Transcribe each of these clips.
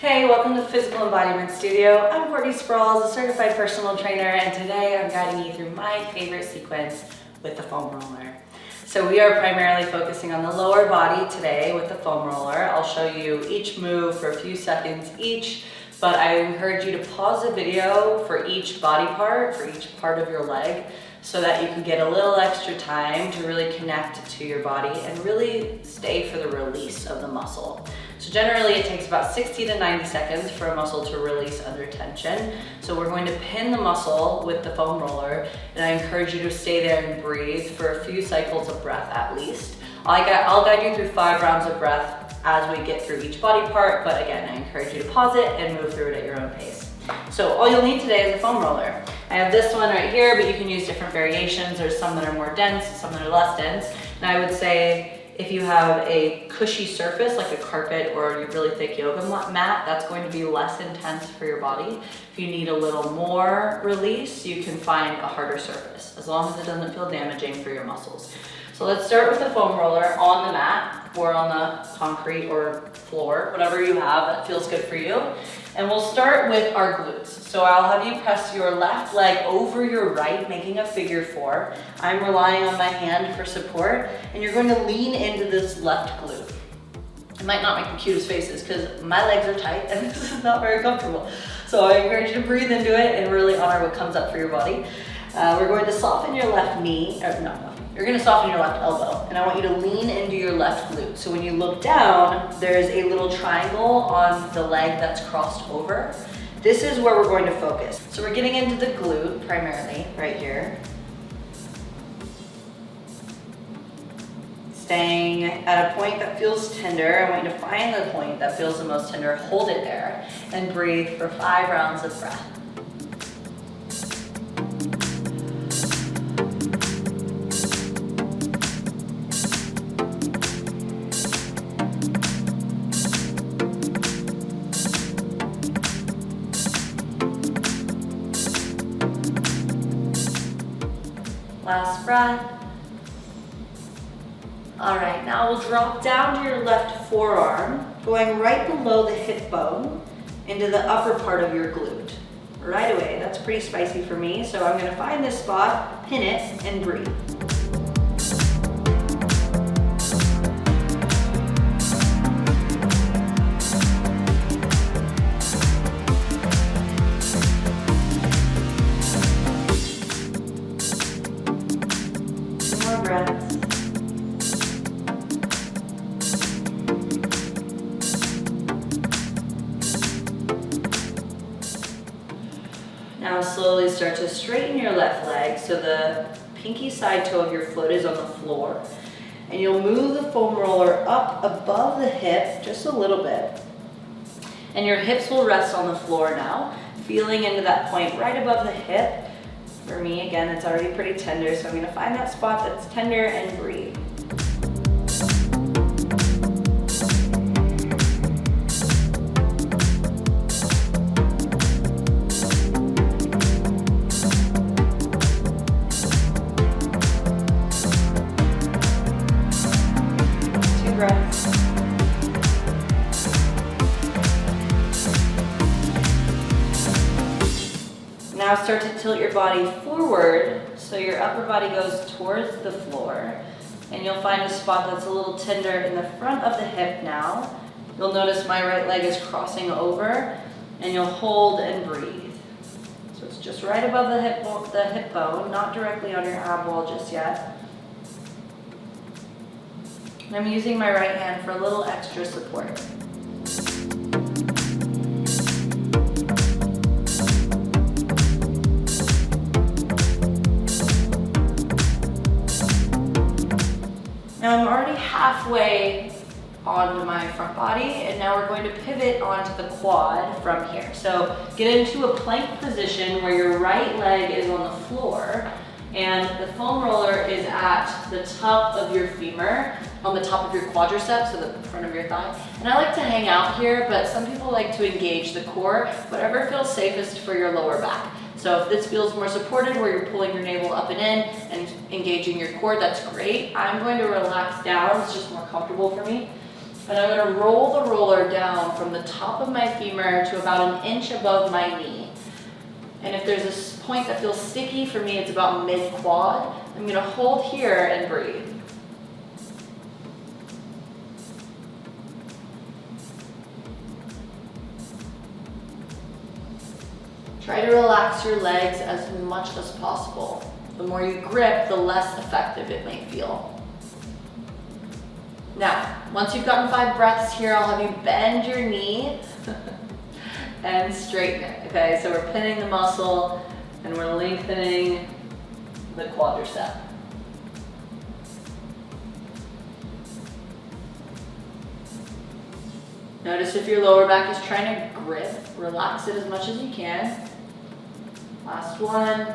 Hey, welcome to Physical Embodiment Studio. I'm Courtney Sprawls, a certified personal trainer, and today I'm guiding you through my favorite sequence with the foam roller. So we are primarily focusing on the lower body today with the foam roller. I'll show you each move for a few seconds each, but I encourage you to pause the video for each body part, for each part of your leg, so that you can get a little extra time to really connect to your body and really stay for the release of the muscle. So generally it takes about 60 to 90 seconds for a muscle to release under tension. So we're going to pin the muscle with the foam roller, and I encourage you to stay there and breathe for a few cycles of breath at least. I'll guide you through 5 rounds of breath as we get through each body part, but again, I encourage you to pause it and move through it at your own pace. So all you'll need today is a foam roller. I have this one right here, but you can use different variations. There's some that are more dense, some that are less dense. And I would say if you have a cushy surface like a carpet or a really thick yoga mat, that's going to be less intense for your body. If you need a little more release, you can find a harder surface, as long as it doesn't feel damaging for your muscles. So let's start with the foam roller on the mat or on the concrete or floor, whatever you have that feels good for you. And we'll start with our glutes. So I'll have you press your left leg over your right, making a figure 4. I'm relying on my hand for support, and you're going to lean into this left glute. It might not make the cutest faces because my legs are tight and this is not very comfortable. So I encourage you to breathe into it and really honor what comes up for your body. We're going to soften your left knee, you're going to soften your left elbow, and I want you to lean into your left glute. So when you look down, there's a little triangle on the leg that's crossed over. This is where we're going to focus. So we're getting into the glute primarily, right here. Staying at a point that feels tender. I want you to find the point that feels the most tender, hold it there, and breathe for 5 rounds of breath. Last breath. All right, now we'll drop down to your left forearm, going right below the hip bone into the upper part of your glute. Right away, that's pretty spicy for me, so I'm gonna find this spot, pin it, and breathe. Breaths. Now slowly start to straighten your left leg so the pinky side toe of your foot is on the floor. And you'll move the foam roller up above the hip just a little bit. And your hips will rest on the floor now, feeling into that point right above the hip. For me, again, it's already pretty tender, so I'm going to find that spot that's tender and breathe. Two breaths. Now start to tilt your body forward so your upper body goes towards the floor, and you'll find a spot that's a little tender in the front of the hip now. You'll notice my right leg is crossing over, and you'll hold and breathe. So it's just right above the hip bone, not directly on your ab wall just yet. And I'm using my right hand for a little extra support. Now I'm already halfway onto my front body, and now we're going to pivot onto the quad from here. So get into a plank position where your right leg is on the floor and the foam roller is at the top of your femur, on the top of your quadriceps, so the front of your thigh. And I like to hang out here, but some people like to engage the core, whatever feels safest for your lower back. So if this feels more supported, where you're pulling your navel up and in and engaging your core, that's great. I'm going to relax down, it's just more comfortable for me. And I'm gonna roll the roller down from the top of my femur to about 1 inch above my knee. And if there's a point that feels sticky, for me it's about mid-quad. I'm gonna hold here and breathe. Try to relax your legs as much as possible. The more you grip, the less effective it may feel. Now, once you've gotten 5 breaths here, I'll have you bend your knee and straighten it, okay? So we're pinning the muscle and we're lengthening the quadricep. Notice if your lower back is trying to grip, relax it as much as you can. Last one.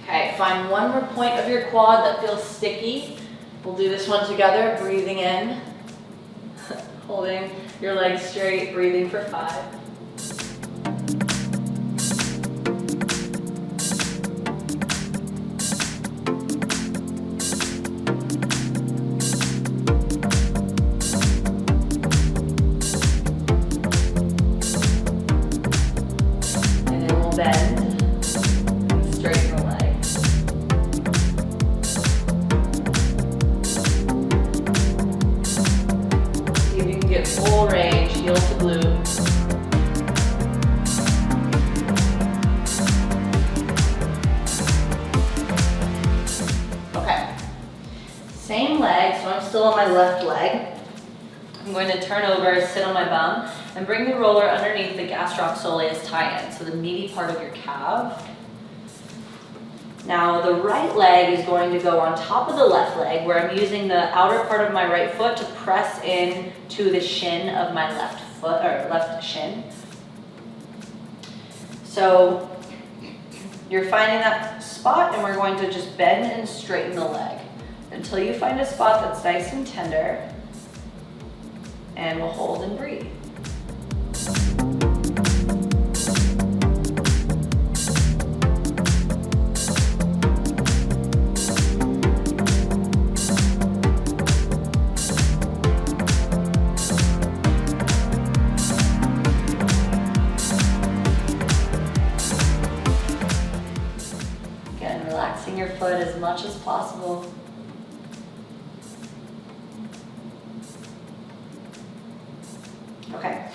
Okay, find one more point of your quad that feels sticky. We'll do this one together, breathing in, holding your legs straight, breathing for 5. And then we'll bend and straighten the leg. See if you can get full range, heel to glute. Okay, same leg, so I'm still on my left leg. I'm going to turn over, sit on my bum, and bring the roller underneath the gastrocsoleus tie-in, so the meaty part of your calf. Now the right leg is going to go on top of the left leg, where I'm using the outer part of my right foot to press in to the shin of my left foot, or left shin. So you're finding that spot, and we're going to just bend and straighten the leg until you find a spot that's nice and tender, and we'll hold and breathe. Again, relaxing your foot as much as possible. Okay,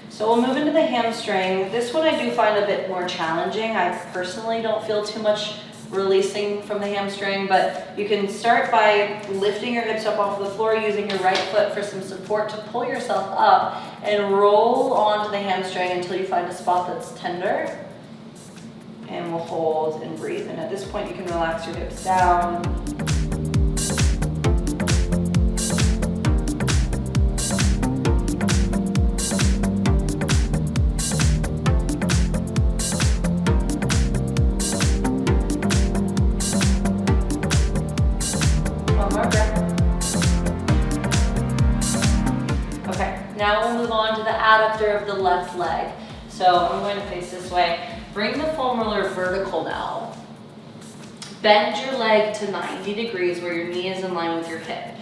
so we'll move into the hamstring. This one I do find a bit more challenging. I personally don't feel too much releasing from the hamstring, but you can start by lifting your hips up off the floor, using your right foot for some support to pull yourself up and roll onto the hamstring until you find a spot that's tender. And we'll hold and breathe. And at this point, you can relax your hips down. Now we'll move on to the adductor of the left leg. So I'm going to face this way. Bring the foam roller vertical now. Bend your leg to 90 degrees where your knee is in line with your hip.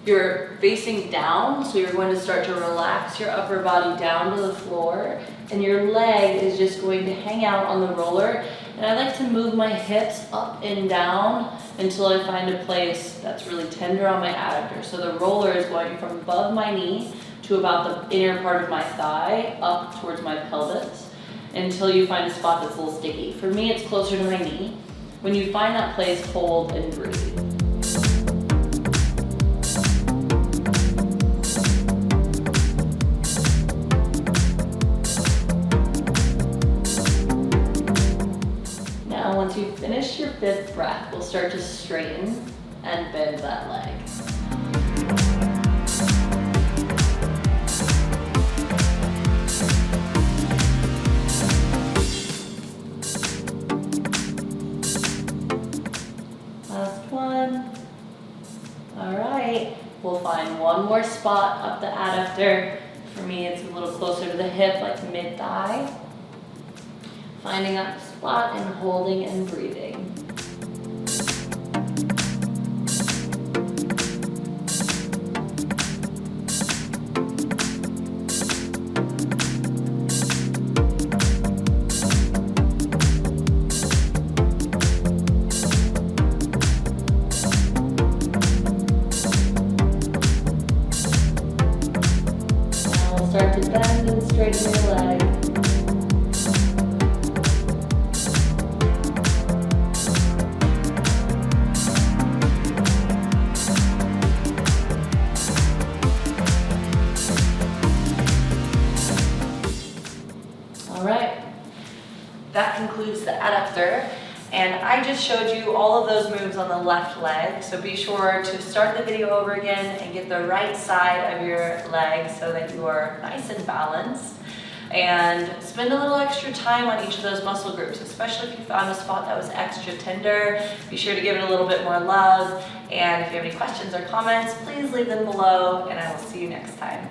You're facing down, so you're going to start to relax your upper body down to the floor, and your leg is just going to hang out on the roller. And I like to move my hips up and down until I find a place that's really tender on my adductor. So the roller is going from above my knee to about the inner part of my thigh, up towards my pelvis, until you find a spot that's a little sticky. For me, it's closer to my knee. When you find that place, hold and breathe. Now, once you finish your 5th breath, we'll start to straighten and bend that leg. We'll find one more spot up the adductor. For me, it's a little closer to the hip, like mid-thigh. Finding that spot and holding and breathing. start to bend and straighten your leg. All right, that concludes the adductor. And I just showed you all of those moves on the left leg, so be sure to start the video over again and get the right side of your leg so that you are nice and balanced. And spend a little extra time on each of those muscle groups, especially if you found a spot that was extra tender. Be sure to give it a little bit more love. And if you have any questions or comments, please leave them below, and I will see you next time.